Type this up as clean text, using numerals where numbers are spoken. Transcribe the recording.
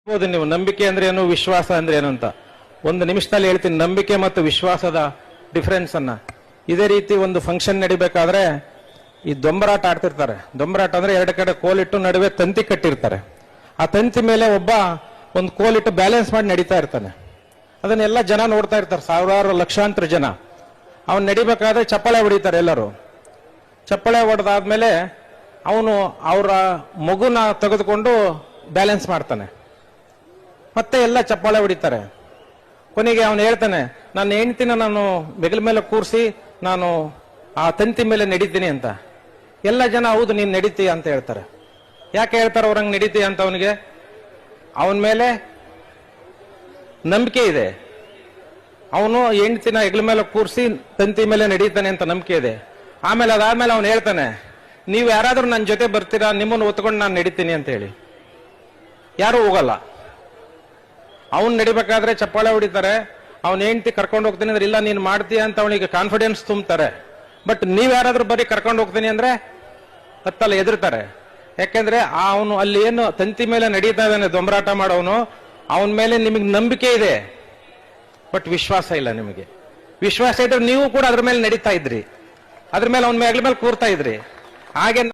ಹೌದು, ನೀವು ನಂಬಿಕೆ ಅಂದ್ರೆ ಏನು, ವಿಶ್ವಾಸ ಅಂದ್ರೆ ಏನು ಅಂತ ಒಂದು ನಿಮಿಷದಲ್ಲಿ ಹೇಳ್ತೀನಿ. ನಂಬಿಕೆ ಮತ್ತು ವಿಶ್ವಾಸದ ಡಿಫರೆನ್ಸ್ ಅನ್ನ. ಇದೇ ರೀತಿ ಒಂದು ಫಂಕ್ಷನ್ ನಡಿಬೇಕಾದ್ರೆ ಈ ದೊಂಬರಾಟ ಆಡ್ತಿರ್ತಾರೆ. ದೊಂಬರಾಟ ಅಂದ್ರೆ ಎರಡು ಕಡೆ ಕೋಲಿಟ್ಟು ನಡುವೆ ತಂತಿ ಕಟ್ಟಿರ್ತಾರೆ. ಆ ತಂತಿ ಮೇಲೆ ಒಬ್ಬ ಒಂದು ಕೋಲಿಟ್ಟು ಬ್ಯಾಲೆನ್ಸ್ ಮಾಡಿ ನಡೀತಾ ಇರ್ತಾನೆ. ಅದನ್ನೆಲ್ಲ ಜನ ನೋಡ್ತಾ ಇರ್ತಾರೆ, ಸಾವಿರಾರು ಲಕ್ಷಾಂತರ ಜನ. ಅವನ್ ನಡಿಬೇಕಾದ್ರೆ ಚಪ್ಪಾಳೆ ಹೊಡಿತಾರೆ ಎಲ್ಲರೂ. ಚಪ್ಪಾಳೆ ಹೊಡೆದಾದ್ಮೇಲೆ ಅವನು ಅವರ ಮಗುನ ತೆಗೆದುಕೊಂಡು ಬ್ಯಾಲೆನ್ಸ್ ಮಾಡ್ತಾನೆ. ಮತ್ತೆ ಎಲ್ಲ ಚಪ್ಪಾಳೆ ಹೊಡಿತಾರೆ. ಕೊನೆಗೆ ಅವನು ಹೇಳ್ತಾನೆ, ನನ್ನ ಹೆಂಡ್ತಿನ ನಾನು ಬೆಗಲ ಮೇಲೆ ಕೂರಿಸಿ ನಾನು ಆ ತಂತಿ ಮೇಲೆ ನಡೀತೀನಿ ಅಂತ. ಎಲ್ಲ ಜನ ಹೌದು ನೀನ್ ನಡೀತೀಯ ಅಂತ ಹೇಳ್ತಾರೆ. ಯಾಕೆ ಹೇಳ್ತಾರೆ ಅವ್ರಂಗ್ ನಡೀತೀಯ ಅಂತ? ಅವನಿಗೆ ಅವನ ಮೇಲೆ ನಂಬಿಕೆ ಇದೆ. ಅವನು ಹೆಂಡ್ತಿನ ಹೆಗಲ ಮೇಲೆ ಕೂರಿಸಿ ತಂತಿ ಮೇಲೆ ನಡೀತಾನೆ ಅಂತ ನಂಬಿಕೆ ಇದೆ. ಆಮೇಲೆ ಅದಾದ್ಮೇಲೆ ಅವನು ಹೇಳ್ತಾನೆ, ನೀವು ಯಾರಾದ್ರೂ ನನ್ನ ಜೊತೆ ಬರ್ತೀರಾ, ನಿಮ್ಮನ್ನು ಒತ್ಕೊಂಡು ನಾನು ನಡೀತೀನಿ ಅಂತ ಹೇಳಿ. ಯಾರು ಹೋಗಲ್ಲ. ಅವನ್ ನಡಿಬೇಕಾದ್ರೆ ಚಪ್ಪಾಳೆ ಹೊಡಿತಾರೆ. ಅವ್ನ ಹೆಂಡತಿ ಕರ್ಕೊಂಡು ಹೋಗ್ತೀನಿ ಅಂದ್ರೆ ಇಲ್ಲ ನೀನ್ ಮಾಡ್ತೀಯ ಅಂತ ಅವನಿಗೆ ಕಾನ್ಫಿಡೆನ್ಸ್ ತುಂಬ್ತಾರೆ. ಬಟ್ ನೀವ್ ಯಾರಾದ್ರೂ ಬರೀ ಕರ್ಕೊಂಡು ಹೋಗ್ತೀನಿ ಅಂದ್ರೆ ಹತ್ತಲ್ಲ, ಎದುರ್ತಾರೆ. ಯಾಕೆಂದ್ರೆ ಅವನು ಅಲ್ಲಿ ಏನು ತಂತಿ ಮೇಲೆ ನಡೀತಾ ಇದ್ದಾನೆ ದೊಂಬರಾಟ ಮಾಡೋನು, ಅವನ ಮೇಲೆ ನಿಮಗೆ ನಂಬಿಕೆ ಇದೆ, ಬಟ್ ವಿಶ್ವಾಸ ಇಲ್ಲ. ನಿಮಗೆ ವಿಶ್ವಾಸ ಇದ್ರೆ ನೀವು ಕೂಡ ಅದ್ರ ಮೇಲೆ ನಡೀತಾ ಇದ್ರಿ, ಅದ್ರ ಮೇಲೆ ಅವನ ಮೇಲೆ ಕೂರ್ತಾ ಇದ್ರಿ. ಹಾಗೆ